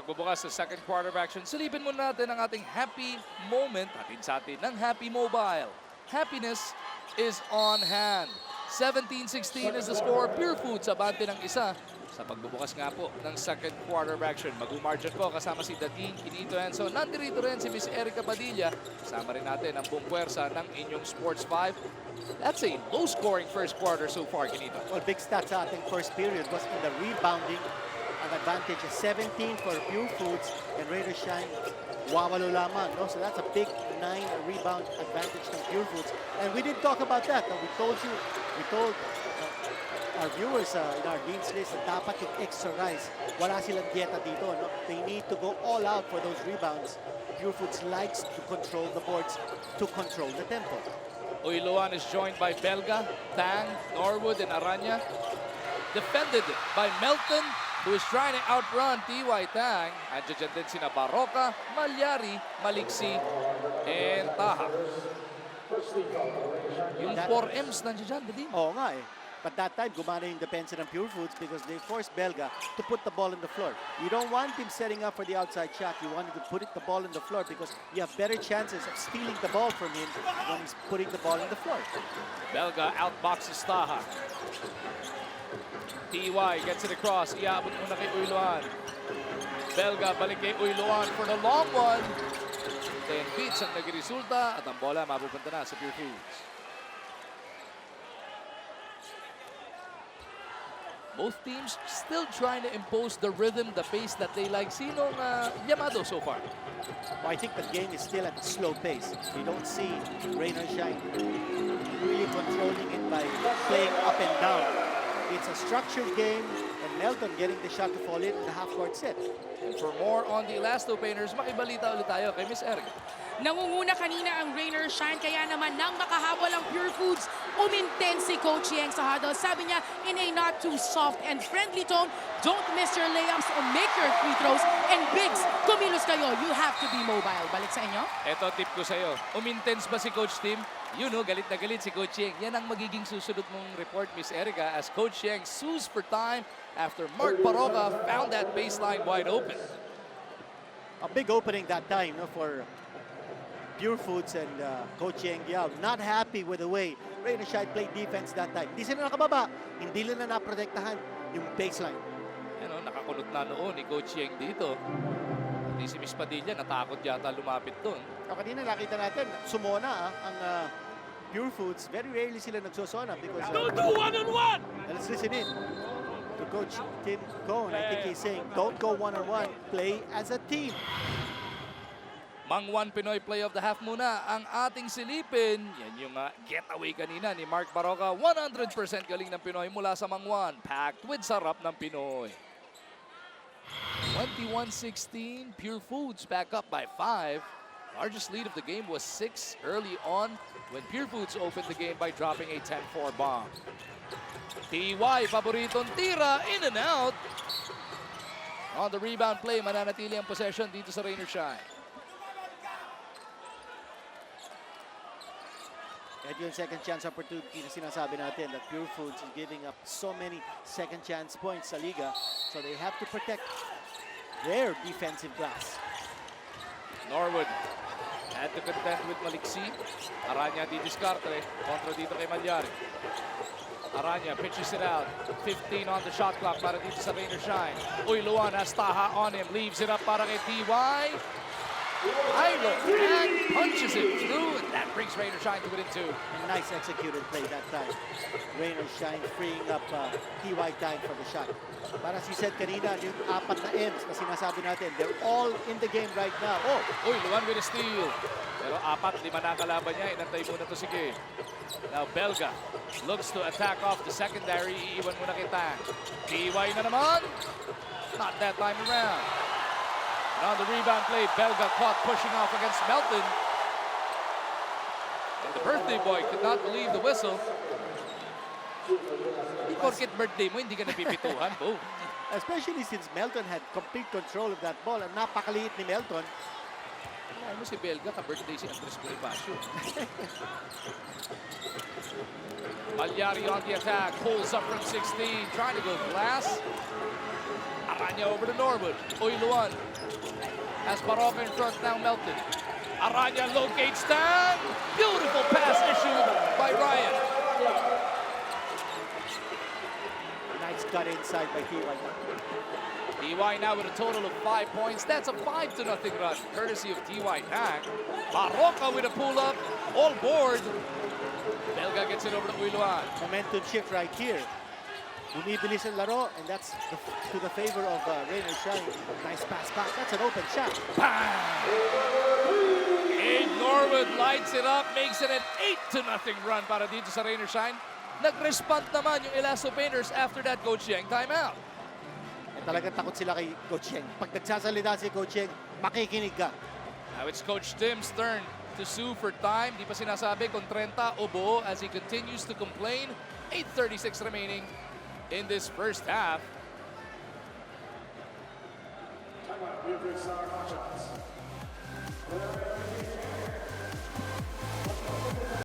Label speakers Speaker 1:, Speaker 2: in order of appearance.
Speaker 1: pagbubukas sa second quarter of action, silipin muna natin ang ating happy moment atin sa atin ng Happy Mobile. Happiness is on hand. 17-16 is the score. Purefoods abante ng isa sa pagbubukas nga po ng second quarter of action. Mag-umargin po kasama si Dating Quinito Enzo. Nandirito rin si Miss Erica Padilla. Kasama rin natin ang buong puwersa ng inyong Sports 5. That's a low-scoring first quarter so far, Quinito.
Speaker 2: Well, big stats sa ating first period was in the rebounding. Ang advantage is 17 for Purefoods and Raider Shine wawalo lamang. No? So that's a big 9 rebound advantage from Purefoods. And we did talk about that. We told our viewers in our Dean's List na dapat yung extra rise. Wala silang dieta dito. No? They need to go all out for those rebounds. Purefoods likes to control the boards, to control the tempo.
Speaker 1: Uiluan is joined by Belga, Tang, Norwood, and Aranya. Defended by Melton, who is trying to outrun T.Y. Tang. Andiyan din sina Baroka, Malyari, Maliksi, and Taha. Yung 4Ms nandiyan din.
Speaker 2: Oo nga eh. But that time, gumana yung depensa ng Purefoods because they forced Belga to put the ball on the floor. You don't want him setting up for the outside shot. You want him to put the ball on the floor because you have better chances of stealing the ball from him when he's putting the ball on the floor.
Speaker 1: Belga outboxes Taha. T.Y. gets it across. Iabot muna kay Uiluan. Belga balik kay Uiluan for the long one. 10 beats ang nagresulta at ang bola mapupunta na sa Purefoods. Both teams still trying to impose the rhythm, the pace that they like. Sinong llamado so far?
Speaker 2: Well, I think the game is still at a slow pace. We don't see Rain or Shine really controlling it by playing up and down. It's a structured game, and Melton getting the shot to fall in the half-court set.
Speaker 1: And for more on the Elasto Painters, makibalita ulit tayo kay Miss Erica.
Speaker 3: Nangunguna kanina ang Rain or Shine, kaya naman nang makahabol ang Purefoods, umintense si Coach Yeng sa huddle. Sabi niya, in a not too soft and friendly tone, don't miss your layups or make your free throws. And Bigs, kumilos kayo, you have to be mobile. Balik sa inyo.
Speaker 1: Eto, tip ko sa'yo. Umintense ba si Coach Tim? You know, galit na galit si Coach Yeng. Yan ang magiging susunod mong report, Miss Erica, as Coach Yeng sues for time after Mark Baroka found that baseline wide open.
Speaker 2: A big opening that time, no, for Purefoods and Coach Yeng Yao. Not happy with the way Rain or Shine played defense that time. Hindi sila nakababa. Hindi nila naprotektahan yung baseline.
Speaker 1: Ano, nakakulot na noon ni Coach Yeng dito. Hindi si Miss Padilla, natakot yata lumapit doon.
Speaker 2: Kanina nakita natin, sumona ang Purefoods. Very rarely sila nagsosona because...
Speaker 1: Don't do one-on-one!
Speaker 2: Let's listen in to Coach Tim Cohn. I think he's saying, don't go one-on-one. Play as a team.
Speaker 1: Mangwan Pinoy play of the half muna ang ating silipin. Yan yung getaway kanina ni Mark Baroka. 100% galing ng Pinoy mula sa Mangwan. Packed with sarap ng Pinoy. 21-16, Purefoods back up by 5. Largest lead of the game was 6 early on when Purefoods opened the game by dropping a 10-4 bomb. T.Y. paboritong tira, in and out. On the rebound play, mananatili ang possession dito sa Rain or Shine.
Speaker 2: At yung second chance opportunity na sinasabi natin that Purefoods is giving up so many second chance points sa liga. So they have to protect their defensive glass.
Speaker 1: Norwood had to contend with Maliksi. Aranya di diskarte. Kontra dito kay Malyari. Aranya pitches it out. 15 on the shot clock para dito sa Rain or Shine. Uiluan has Taha on him. Leaves it up para kay T.Y. Idle and punches it through, and that brings Rain or Shine to within 2.
Speaker 2: Nice executed play that time. Rain or Shine freeing up T.Y. time for the shot. Para si said kanina, yung 4 na M's na sinasabi natin, they're all in the game right now. Oh!
Speaker 1: Uiluan with a steal. Pero 4, 5 na kalaban niya. Inantay muna to si Gay. Now Belga looks to attack off the secondary. Iiwan muna kay Tang. T.Y. na naman. Not that time around. And on the rebound play, Belga caught pushing off against Melton. And the birthday boy could not believe the whistle. Porkit birthday mo, hindi ka napipituhan, Bo.
Speaker 2: Especially since Melton had complete control of that ball. Ang napakaliit ni Melton.
Speaker 1: Ano si Belga, ka-birthday si Andres Bonifacio. Malyari on the attack, pulls up from 16, trying to go glass. Aranya over to Norwood. Uyluan has Baroka in front, now Melton. Aranya locates Tang. Beautiful pass issued by Ryan.
Speaker 2: Nice cut inside by TY.
Speaker 1: TY now with a total of 5 points. That's a 5-0 run, courtesy of TY Tang. Baroka with a pull-up, all board. Belga gets it over to Uyluan.
Speaker 2: Momentum shift right here. Bumibilis ang laro, and that's to the favor of Rainer Shine. Nice pass back. That's an open shot.
Speaker 1: Bang! Abe Norwood lights it up, makes it an 8-0 run para dito sa Rainer Shine. Nag-respond naman yung Elasto Painters after that Coach Yeng timeout.
Speaker 2: And talagang takot sila kay Coach Yeng. Pag nagsasalita si Coach Yeng, makikinig ka.
Speaker 1: Now it's Coach Tim's turn to sue for time. Di pa sinasabi kung 30 o buo as he continues to complain. 8:36 remaining in this first half.